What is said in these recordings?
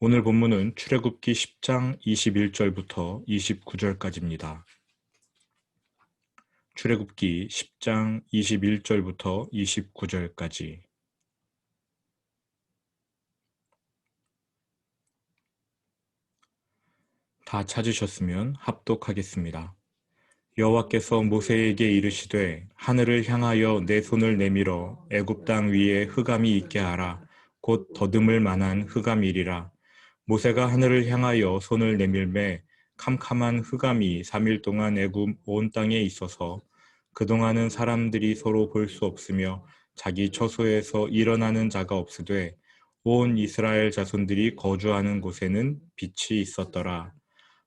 오늘 본문은 출애굽기 10장 21절부터 29절까지입니다. 출애굽기 10장 21절부터 29절까지. 다 찾으셨으면 합독하겠습니다. 여호와께서 모세에게 이르시되 하늘을 향하여 내 손을 내밀어 애굽 땅 위에 흑암이 있게 하라. 곧 더듬을 만한 흑암이리라. 모세가 하늘을 향하여 손을 내밀매 캄캄한 흑암이 3일 동안 애굽 온 땅에 있어서 그동안은 사람들이 서로 볼 수 없으며 자기 처소에서 일어나는 자가 없으되 온 이스라엘 자손들이 거주하는 곳에는 빛이 있었더라.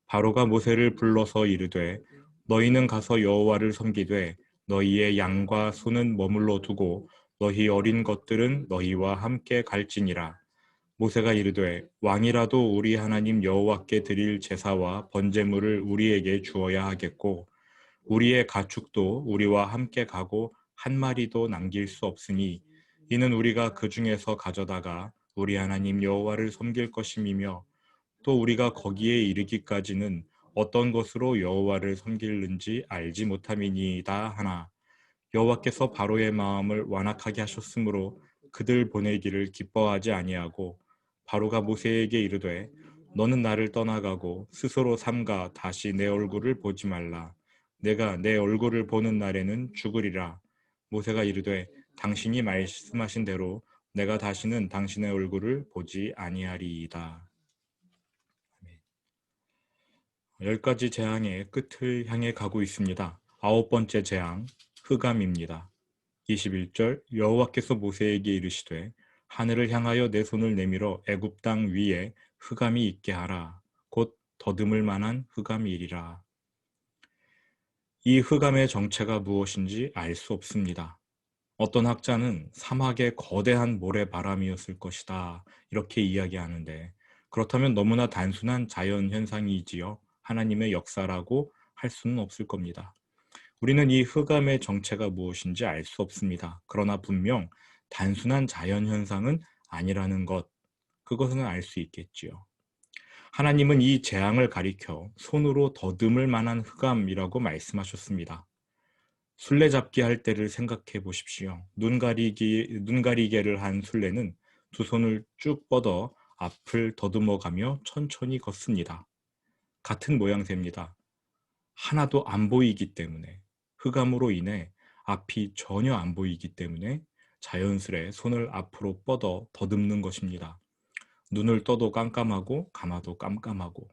바로가 모세를 불러서 이르되 너희는 가서 여호와를 섬기되 너희의 양과 소는 머물러 두고 너희 어린 것들은 너희와 함께 갈지니라. 모세가 이르되 왕이라도 우리 하나님 여호와께 드릴 제사와 번제물을 우리에게 주어야 하겠고 우리의 가축도 우리와 함께 가고 한 마리도 남길 수 없으니 이는 우리가 그 중에서 가져다가 우리 하나님 여호와를 섬길 것임이며 또 우리가 거기에 이르기까지는 어떤 것으로 여호와를 섬기는지 알지 못함이니이다 하나 여호와께서 바로의 마음을 완악하게 하셨으므로 그들 보내기를 기뻐하지 아니하고 바로가 모세에게 이르되 너는 나를 떠나가고 스스로 삼가 다시 내 얼굴을 보지 말라. 내가 내 얼굴을 보는 날에는 죽으리라. 모세가 이르되 당신이 말씀하신 대로 내가 다시는 당신의 얼굴을 보지 아니하리이다. 10가지 재앙의 끝을 향해 가고 있습니다. 9번째 재앙, 흑암입니다. 21절 여호와께서 모세에게 이르시되 하늘을 향하여 내 손을 내밀어 애굽 땅 위에 흑암이 있게 하라. 곧 더듬을 만한 흑암이리라. 이 흑암의 정체가 무엇인지 알 수 없습니다. 어떤 학자는 사막의 거대한 모래바람이었을 것이다 이렇게 이야기하는데 그렇다면 너무나 단순한 자연현상이지요. 하나님의 역사라고 할 수는 없을 겁니다. 우리는 이 흑암의 정체가 무엇인지 알 수 없습니다. 그러나 분명 단순한 자연현상은 아니라는 것, 그것은 알 수 있겠지요. 하나님은 이 재앙을 가리켜 손으로 더듬을 만한 흑암이라고 말씀하셨습니다. 술래잡기 할 때를 생각해 보십시오. 눈 가리개를 한 술래는 두 손을 쭉 뻗어 앞을 더듬어가며 천천히 걷습니다. 같은 모양새입니다. 하나도 안 보이기 때문에 흑암으로 인해 앞이 전혀 안 보이기 때문에 자연스레 손을 앞으로 뻗어 더듬는 것입니다. 눈을 떠도 깜깜하고 감아도 깜깜하고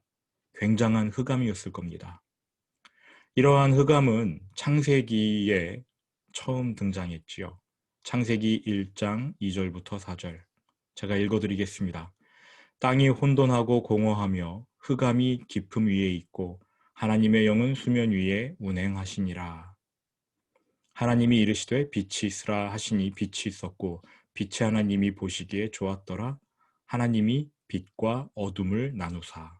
굉장한 흑암이었을 겁니다. 이러한 흑암은 창세기에 처음 등장했지요. 창세기 1장 2절부터 4절. 제가 읽어드리겠습니다. 땅이 혼돈하고 공허하며 흑암이 깊음 위에 있고 하나님의 영은 수면 위에 운행하시니라. 하나님이 이르시되 빛이 있으라 하시니 빛이 있었고 빛이 하나님이 보시기에 좋았더라. 하나님이 빛과 어둠을 나누사.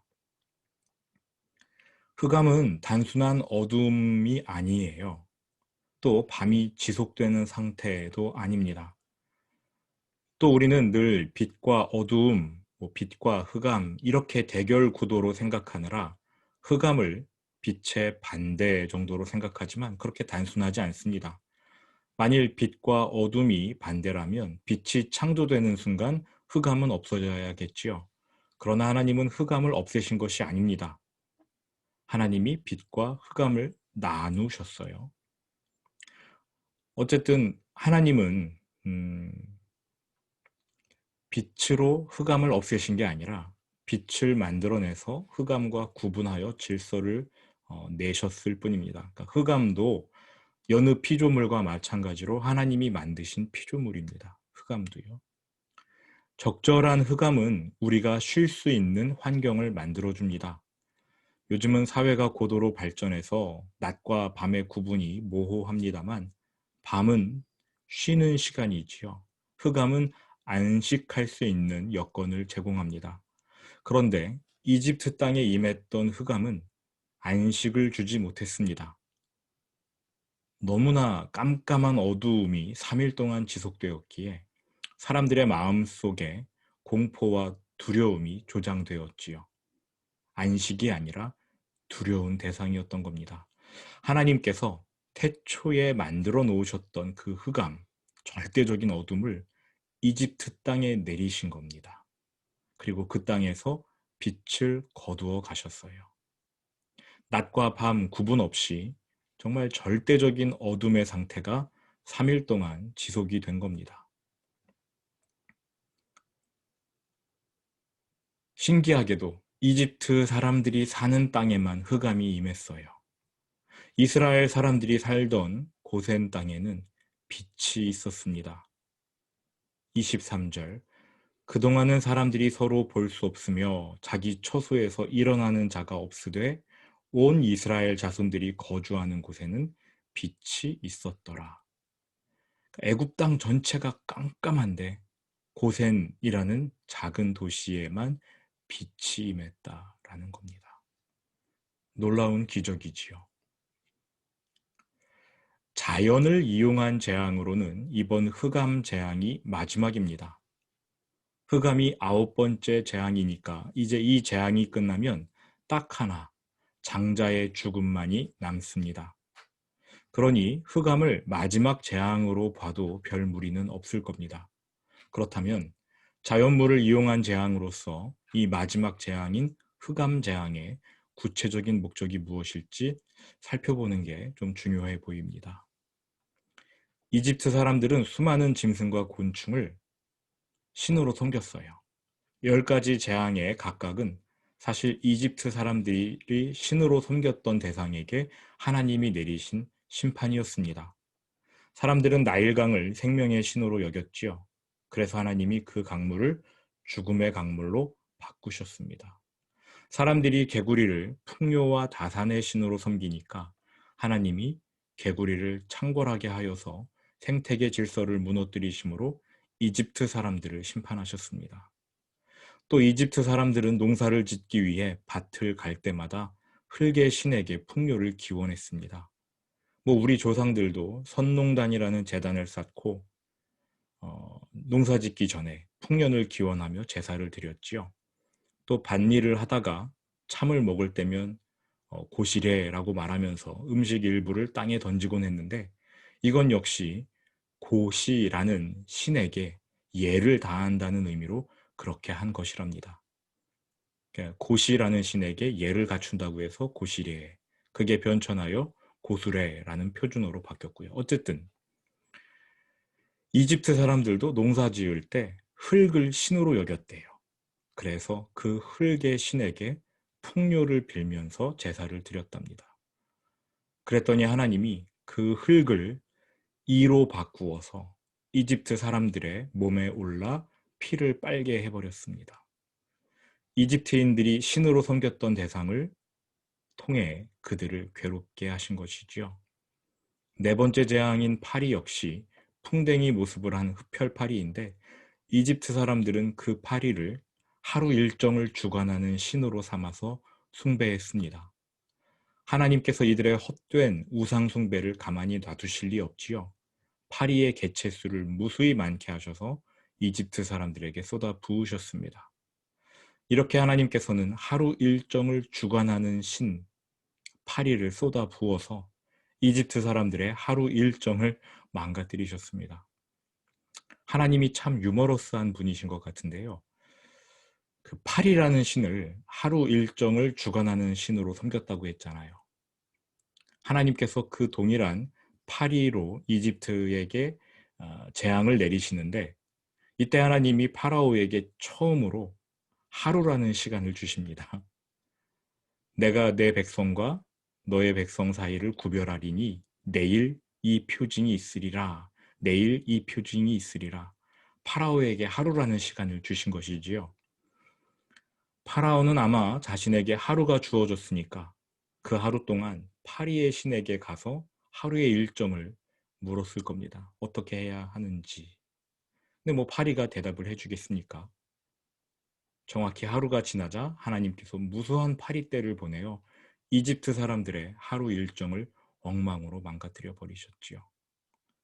흑암은 단순한 어둠이 아니에요. 또 밤이 지속되는 상태도 아닙니다. 또 우리는 늘 빛과 어두움, 빛과 흑암 이렇게 대결 구도로 생각하느라 흑암을 빛의 반대 정도로 생각하지만 그렇게 단순하지 않습니다. 만일 빛과 어둠이 반대라면 빛이 창조되는 순간 흑암은 없어져야겠지요. 그러나 하나님은 흑암을 없애신 것이 아닙니다. 하나님이 빛과 흑암을 나누셨어요. 어쨌든 하나님은 빛으로 흑암을 없애신 게 아니라 빛을 만들어내서 흑암과 구분하여 질서를 내셨을 뿐입니다. 그러니까 흑암도 여느 피조물과 마찬가지로 하나님이 만드신 피조물입니다. 흑암도요. 적절한 흑암은 우리가 쉴 수 있는 환경을 만들어줍니다. 요즘은 사회가 고도로 발전해서 낮과 밤의 구분이 모호합니다만 밤은 쉬는 시간이지요. 흑암은 안식할 수 있는 여건을 제공합니다. 그런데 이집트 땅에 임했던 흑암은 안식을 주지 못했습니다. 너무나 깜깜한 어두움이 3일 동안 지속되었기에 사람들의 마음속에 공포와 두려움이 조장되었지요. 안식이 아니라 두려운 대상이었던 겁니다. 하나님께서 태초에 만들어 놓으셨던 그 흑암, 절대적인 어둠을 이집트 땅에 내리신 겁니다. 그리고 그 땅에서 빛을 거두어 가셨어요. 낮과 밤 구분 없이 정말 절대적인 어둠의 상태가 3일 동안 지속이 된 겁니다. 신기하게도 이집트 사람들이 사는 땅에만 흑암이 임했어요. 이스라엘 사람들이 살던 고센 땅에는 빛이 있었습니다. 23절 그동안은 사람들이 서로 볼 수 없으며 자기 처소에서 일어나는 자가 없으되 온 이스라엘 자손들이 거주하는 곳에는 빛이 있었더라. 애굽 땅 전체가 깜깜한데 고센이라는 작은 도시에만 빛이 임했다라는 겁니다. 놀라운 기적이지요. 자연을 이용한 재앙으로는 이번 흑암 재앙이 마지막입니다. 흑암이 9번째 재앙이니까 이제 이 재앙이 끝나면 딱 하나, 장자의 죽음만이 남습니다. 그러니 흑암을 마지막 재앙으로 봐도 별 무리는 없을 겁니다. 그렇다면 자연물을 이용한 재앙으로서 이 마지막 재앙인 흑암 재앙의 구체적인 목적이 무엇일지 살펴보는 게 좀 중요해 보입니다. 이집트 사람들은 수많은 짐승과 곤충을 신으로 섬겼어요. 10가지 재앙의 각각은 사실 이집트 사람들이 신으로 섬겼던 대상에게 하나님이 내리신 심판이었습니다. 사람들은 나일강을 생명의 신으로 여겼지요. 그래서 하나님이 그 강물을 죽음의 강물로 바꾸셨습니다. 사람들이 개구리를 풍요와 다산의 신으로 섬기니까 하나님이 개구리를 창궐하게 하여서 생태계 질서를 무너뜨리심으로 이집트 사람들을 심판하셨습니다. 또 이집트 사람들은 농사를 짓기 위해 밭을 갈 때마다 흙의 신에게 풍요를 기원했습니다. 우리 조상들도 선농단이라는 제단을 쌓고 농사 짓기 전에 풍년을 기원하며 제사를 드렸지요. 또 밭일을 하다가 참을 먹을 때면 고시래라고 말하면서 음식 일부를 땅에 던지곤 했는데 이건 역시 고시라는 신에게 예를 다한다는 의미로 그렇게 한 것이랍니다. 그러니까 고시라는 신에게 예를 갖춘다고 해서 고시래, 그게 변천하여 고수래라는 표준어로 바뀌었고요. 어쨌든 이집트 사람들도 농사 지을 때 흙을 신으로 여겼대요. 그래서 그 흙의 신에게 풍요를 빌면서 제사를 드렸답니다. 그랬더니 하나님이 그 흙을 이로 바꾸어서 이집트 사람들의 몸에 올라 피를 빨게 해버렸습니다. 이집트인들이 신으로 섬겼던 대상을 통해 그들을 괴롭게 하신 것이지요. 네 번째 재앙인 파리 역시 풍뎅이 모습을 한 흡혈파리인데 이집트 사람들은 그 파리를 하루 일정을 주관하는 신으로 삼아서 숭배했습니다. 하나님께서 이들의 헛된 우상 숭배를 가만히 놔두실 리 없지요. 파리의 개체수를 무수히 많게 하셔서 이집트 사람들에게 쏟아 부으셨습니다. 이렇게 하나님께서는 하루 일정을 주관하는 신 파리를 쏟아 부어서 이집트 사람들의 하루 일정을 망가뜨리셨습니다. 하나님이 참 유머러스한 분이신 것 같은데요. 그 파리라는 신을 하루 일정을 주관하는 신으로 섬겼다고 했잖아요. 하나님께서 그 동일한 파리로 이집트에게 재앙을 내리시는데 이때 하나님이 파라오에게 처음으로 하루라는 시간을 주십니다. 내가 내 백성과 너의 백성 사이를 구별하리니 내일 이 표징이 있으리라. 내일 이 표징이 있으리라. 파라오에게 하루라는 시간을 주신 것이지요. 파라오는 아마 자신에게 하루가 주어졌으니까 그 하루 동안 파리의 신에게 가서 하루의 일정을 물었을 겁니다. 어떻게 해야 하는지. 근데 파리가 대답을 해주겠습니까? 정확히 하루가 지나자 하나님께서 무수한 파리떼를 보내어 이집트 사람들의 하루 일정을 엉망으로 망가뜨려 버리셨지요.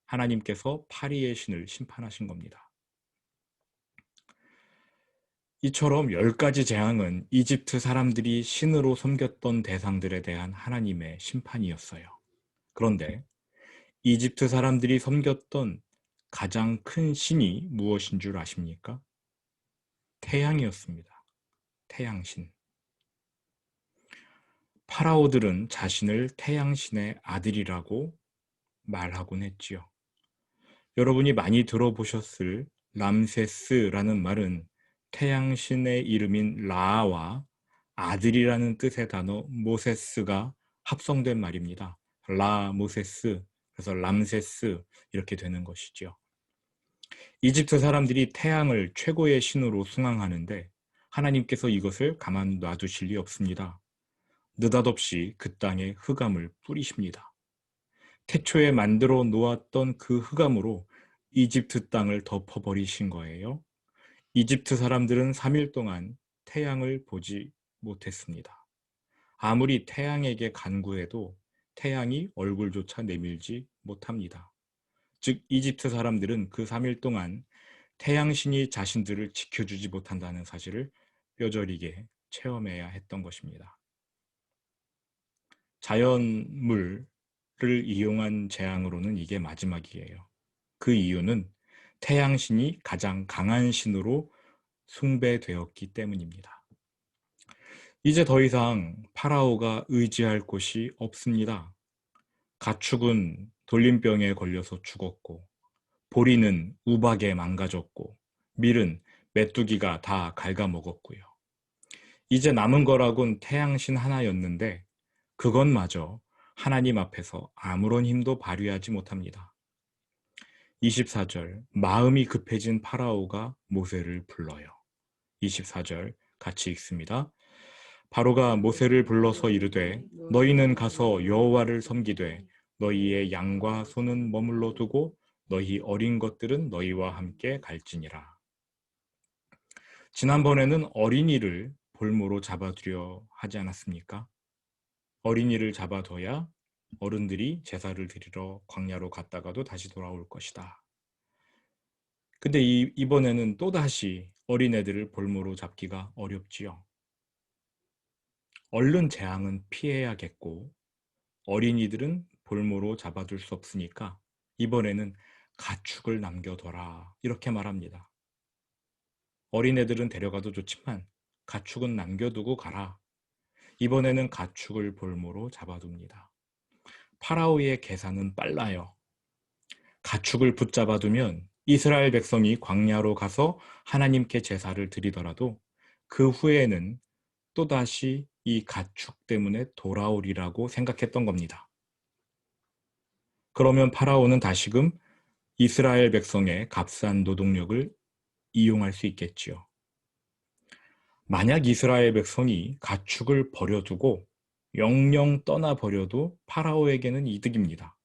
하나님께서 파리의 신을 심판하신 겁니다. 이처럼 10가지 재앙은 이집트 사람들이 신으로 섬겼던 대상들에 대한 하나님의 심판이었어요. 그런데 이집트 사람들이 섬겼던 가장 큰 신이 무엇인 줄 아십니까? 태양이었습니다. 태양신. 파라오들은 자신을 태양신의 아들이라고 말하곤 했지요. 여러분이 많이 들어보셨을 람세스라는 말은 태양신의 이름인 라와 아들이라는 뜻의 단어 모세스가 합성된 말입니다. 라 모세스, 그래서 람세스 이렇게 되는 것이지요. 이집트 사람들이 태양을 최고의 신으로 숭앙하는데 하나님께서 이것을 가만 놔두실 리 없습니다. 느닷없이 그 땅에 흑암을 뿌리십니다. 태초에 만들어 놓았던 그 흑암으로 이집트 땅을 덮어버리신 거예요. 이집트 사람들은 3일 동안 태양을 보지 못했습니다. 아무리 태양에게 간구해도 태양이 얼굴조차 내밀지 못합니다. 즉 이집트 사람들은 그 3일 동안 태양신이 자신들을 지켜주지 못한다는 사실을 뼈저리게 체험해야 했던 것입니다. 자연물을 이용한 재앙으로는 이게 마지막이에요. 그 이유는 태양신이 가장 강한 신으로 숭배되었기 때문입니다. 이제 더 이상 파라오가 의지할 곳이 없습니다. 가축은 돌림병에 걸려서 죽었고, 보리는 우박에 망가졌고, 밀은 메뚜기가 다 갉아먹었고요. 이제 남은 거라곤 태양신 하나였는데 그것마저 하나님 앞에서 아무런 힘도 발휘하지 못합니다. 24절, 마음이 급해진 파라오가 모세를 불러요. 24절 같이 읽습니다. 바로가 모세를 불러서 이르되 너희는 가서 여호와를 섬기되 너희의 양과 소는 머물러 두고 너희 어린 것들은 너희와 함께 갈지니라. 지난번에는 어린이를 볼모로 잡아두려 하지 않았습니까? 어린이를 잡아둬야 어른들이 제사를 드리러 광야로 갔다가도 다시 돌아올 것이다. 근데 이번에는 또다시 어린애들을 볼모로 잡기가 어렵지요. 얼른 재앙은 피해야겠고 어린이들은 볼모로 잡아둘 수 없으니까 이번에는 가축을 남겨둬라 이렇게 말합니다. 어린애들은 데려가도 좋지만 가축은 남겨두고 가라. 이번에는 가축을 볼모로 잡아둡니다. 파라오의 계산은 빨라요. 가축을 붙잡아두면 이스라엘 백성이 광야로 가서 하나님께 제사를 드리더라도 그 후에는 또다시 이 가축 때문에 돌아오리라고 생각했던 겁니다. 그러면 파라오는 다시금 이스라엘 백성의 값싼 노동력을 이용할 수 있겠지요. 만약 이스라엘 백성이 가축을 버려두고 영영 떠나버려도 파라오에게는 이득입니다.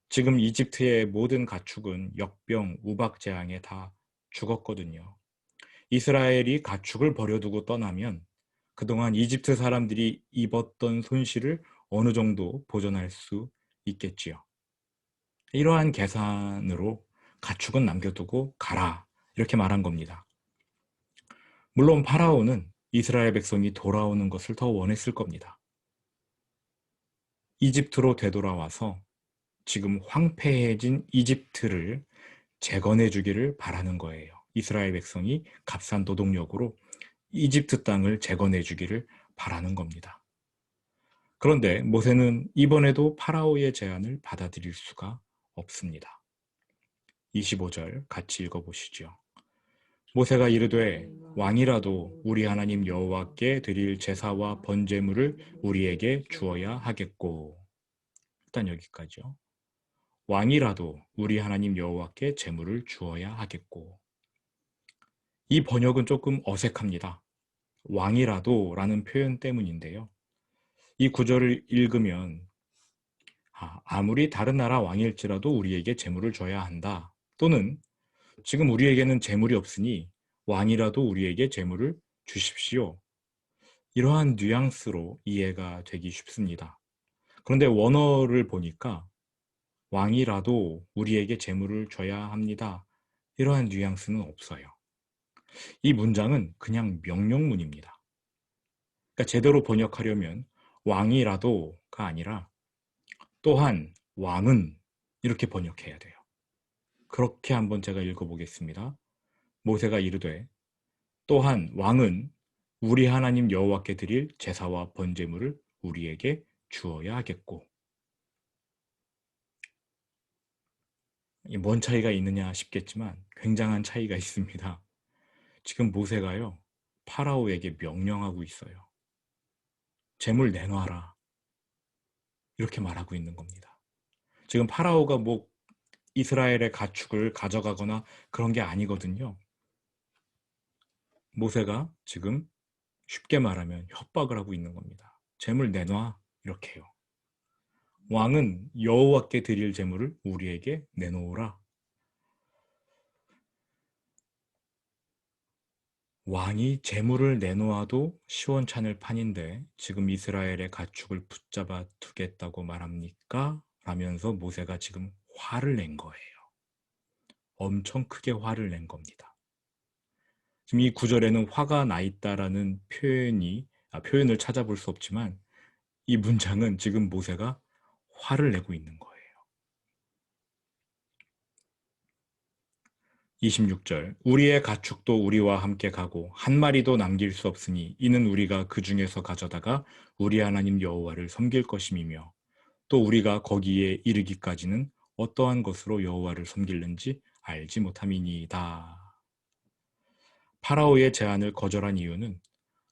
지금 이집트의 모든 가축은 역병, 우박 재앙에 다 죽었거든요. 이스라엘이 가축을 버려두고 떠나면 그동안 이집트 사람들이 입었던 손실을 어느 정도 보전할 수 있겠지요. 이러한 계산으로 가축은 남겨두고 가라 이렇게 말한 겁니다. 물론 파라오는 이스라엘 백성이 돌아오는 것을 더 원했을 겁니다. 이집트로 되돌아와서 지금 황폐해진 이집트를 재건해 주기를 바라는 거예요. 이스라엘 백성이 값싼 노동력으로 이집트 땅을 재건해 주기를 바라는 겁니다. 그런데 모세는 이번에도 파라오의 제안을 받아들일 수가 없습니다. 25절 같이 읽어보시죠. 모세가 이르되 왕이라도 우리 하나님 여호와께 드릴 제사와 번제물을 우리에게 주어야 하겠고. 일단 여기까지요. 왕이라도 우리 하나님 여호와께 제물을 주어야 하겠고. 이 번역은 조금 어색합니다. 왕이라도 라는 표현 때문인데요. 이 구절을 읽으면 아무리 다른 나라 왕일지라도 우리에게 제물을 줘야 한다. 또는 지금 우리에게는 제물이 없으니 왕이라도 우리에게 제물을 주십시오. 이러한 뉘앙스로 이해가 되기 쉽습니다. 그런데 원어를 보니까 왕이라도 우리에게 제물을 줘야 합니다. 이러한 뉘앙스는 없어요. 이 문장은 그냥 명령문입니다. 그러니까 제대로 번역하려면 왕이라도가 아니라 또한 왕은 이렇게 번역해야 돼요. 그렇게 한번 제가 읽어보겠습니다. 모세가 이르되 또한 왕은 우리 하나님 여호와께 드릴 제사와 번제물을 우리에게 주어야 하겠고. 뭔 차이가 있느냐 싶겠지만 굉장한 차이가 있습니다. 지금 모세가요, 파라오에게 명령하고 있어요. 재물 내놔라. 이렇게 말하고 있는 겁니다. 지금 파라오가 뭐 이스라엘의 가축을 가져가거나 그런 게 아니거든요. 모세가 지금 쉽게 말하면 협박을 하고 있는 겁니다. 재물 내놔. 이렇게요. 왕은 여호와께 드릴 재물을 우리에게 내놓으라. 왕이 재물을 내놓아도 시원찮을 판인데 지금 이스라엘의 가축을 붙잡아 두겠다고 말합니까? 라면서 모세가 지금 화를 낸 거예요. 엄청 크게 화를 낸 겁니다. 지금 이 구절에는 화가 나 있다라는 표현을 찾아볼 수 없지만 이 문장은 지금 모세가 화를 내고 있는 거예요. 26절 우리의 가축도 우리와 함께 가고 한 마리도 남길 수 없으니 이는 우리가 그 중에서 가져다가 우리 하나님 여호와를 섬길 것임이며 또 우리가 거기에 이르기까지는 어떠한 것으로 여호와를 섬길는지 알지 못함이니이다. 파라오의 제안을 거절한 이유는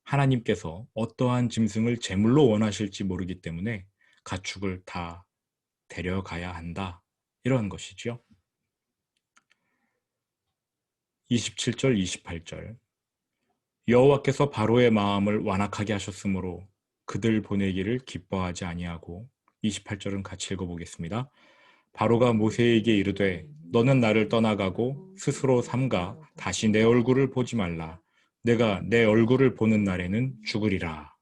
하나님께서 어떠한 짐승을 제물로 원하실지 모르기 때문에 가축을 다 데려가야 한다. 이런 것이죠. 27절, 28절 여호와께서 바로의 마음을 완악하게 하셨으므로 그들 보내기를 기뻐하지 아니하고 28절은 같이 읽어보겠습니다. 바로가 모세에게 이르되 너는 나를 떠나가고 스스로 삼가 다시 내 얼굴을 보지 말라. 내가 내 얼굴을 보는 날에는 죽으리라.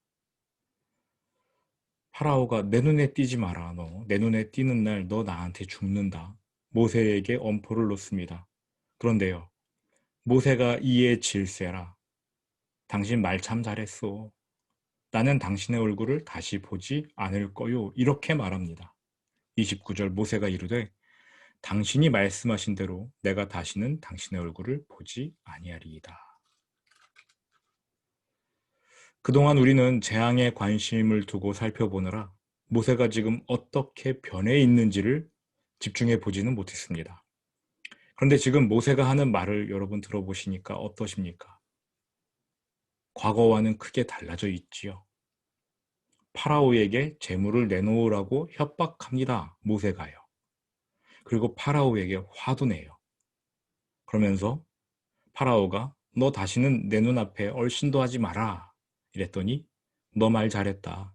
파라오가 내 눈에 띄지 마라. 너 내 눈에 띄는 날 너 나한테 죽는다. 모세에게 엄포를 놓습니다. 그런데요. 모세가 이에 질세라. 당신 말 참 잘했어. 나는 당신의 얼굴을 다시 보지 않을 거요. 이렇게 말합니다. 29절 모세가 이르되 당신이 말씀하신 대로 내가 다시는 당신의 얼굴을 보지 아니하리이다. 그동안 우리는 재앙에 관심을 두고 살펴보느라 모세가 지금 어떻게 변해 있는지를 집중해 보지는 못했습니다. 그런데 지금 모세가 하는 말을 여러분 들어보시니까 어떠십니까? 과거와는 크게 달라져 있지요. 파라오에게 재물을 내놓으라고 협박합니다. 모세가요. 그리고 파라오에게 화도 내요. 그러면서 파라오가 너 다시는 내 눈앞에 얼씬도 하지 마라. 이랬더니 너 말 잘했다.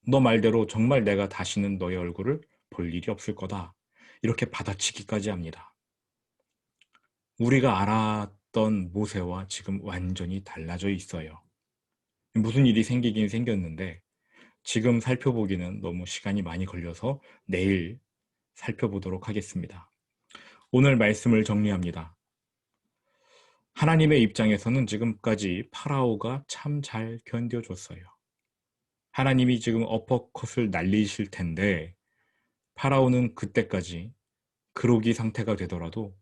너 말대로 정말 내가 다시는 너의 얼굴을 볼 일이 없을 거다. 이렇게 받아치기까지 합니다. 우리가 알았던 모세와 지금 완전히 달라져 있어요. 무슨 일이 생기긴 생겼는데 지금 살펴보기는 너무 시간이 많이 걸려서 내일 살펴보도록 하겠습니다. 오늘 말씀을 정리합니다. 하나님의 입장에서는 지금까지 파라오가 참 잘 견뎌줬어요. 하나님이 지금 어퍼컷을 날리실 텐데 파라오는 그때까지 그로기 상태가 되더라도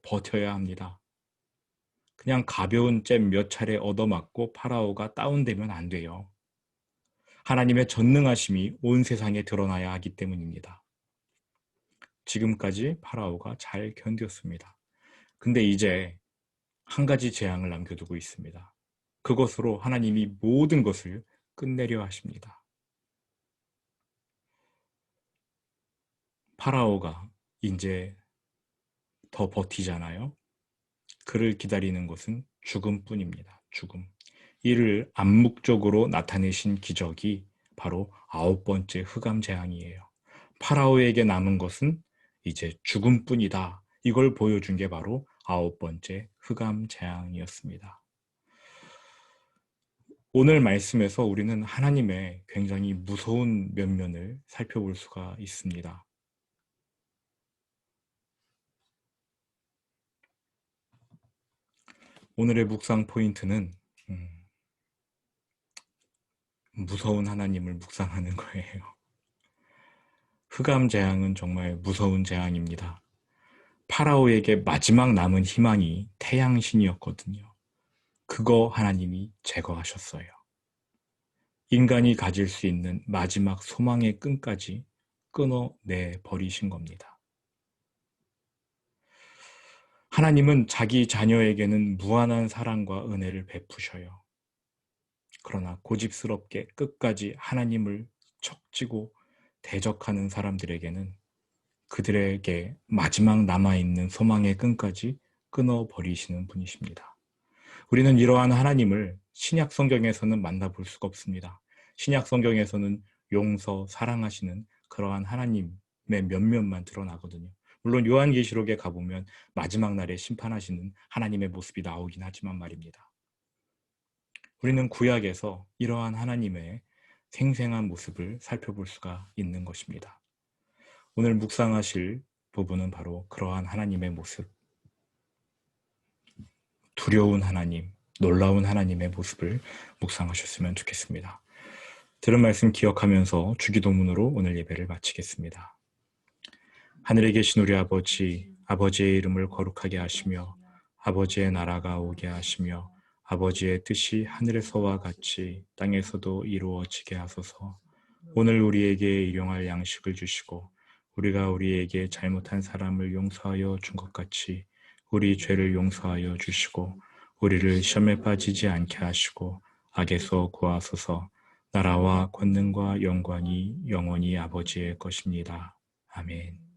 버텨야 합니다. 그냥 가벼운 잼 몇 차례 얻어맞고 파라오가 다운되면 안 돼요. 하나님의 전능하심이 온 세상에 드러나야 하기 때문입니다. 지금까지 파라오가 잘 견뎠습니다. 근데 이제 한 가지 재앙을 남겨두고 있습니다. 그것으로 하나님이 모든 것을 끝내려 하십니다. 파라오가 이제 더 버티잖아요. 그를 기다리는 것은 죽음뿐입니다. 죽음. 이를 암묵적으로 나타내신 기적이 바로 9번째 흑암 재앙이에요. 파라오에게 남은 것은 이제 죽음뿐이다. 이걸 보여준 게 바로 9번째 흑암 재앙이었습니다. 오늘 말씀에서 우리는 하나님의 굉장히 무서운 면면을 살펴볼 수가 있습니다. 오늘의 묵상 포인트는 무서운 하나님을 묵상하는 거예요. 흑암 재앙은 정말 무서운 재앙입니다. 파라오에게 마지막 남은 희망이 태양신이었거든요. 그거 하나님이 제거하셨어요. 인간이 가질 수 있는 마지막 소망의 끈까지 끊어내 버리신 겁니다. 하나님은 자기 자녀에게는 무한한 사랑과 은혜를 베푸셔요. 그러나 고집스럽게 끝까지 하나님을 척지고 대적하는 사람들에게는 그들에게 마지막 남아있는 소망의 끈까지 끊어버리시는 분이십니다. 우리는 이러한 하나님을 신약 성경에서는 만나볼 수가 없습니다. 신약 성경에서는 용서, 사랑하시는 그러한 하나님의 면면만 드러나거든요. 물론 요한계시록에 가보면 마지막 날에 심판하시는 하나님의 모습이 나오긴 하지만 말입니다. 우리는 구약에서 이러한 하나님의 생생한 모습을 살펴볼 수가 있는 것입니다. 오늘 묵상하실 부분은 바로 그러한 하나님의 모습, 두려운 하나님, 놀라운 하나님의 모습을 묵상하셨으면 좋겠습니다. 들은 말씀 기억하면서 주기도문으로 오늘 예배를 마치겠습니다. 하늘에 계신 우리 아버지, 아버지의 이름을 거룩하게 하시며 아버지의 나라가 오게 하시며 아버지의 뜻이 하늘에서와 같이 땅에서도 이루어지게 하소서. 오늘 우리에게 일용할 양식을 주시고 우리가 우리에게 잘못한 사람을 용서하여 준 것 같이 우리 죄를 용서하여 주시고 우리를 시험에 빠지지 않게 하시고 악에서 구하소서. 나라와 권능과 영광이 영원히 아버지의 것입니다. 아멘.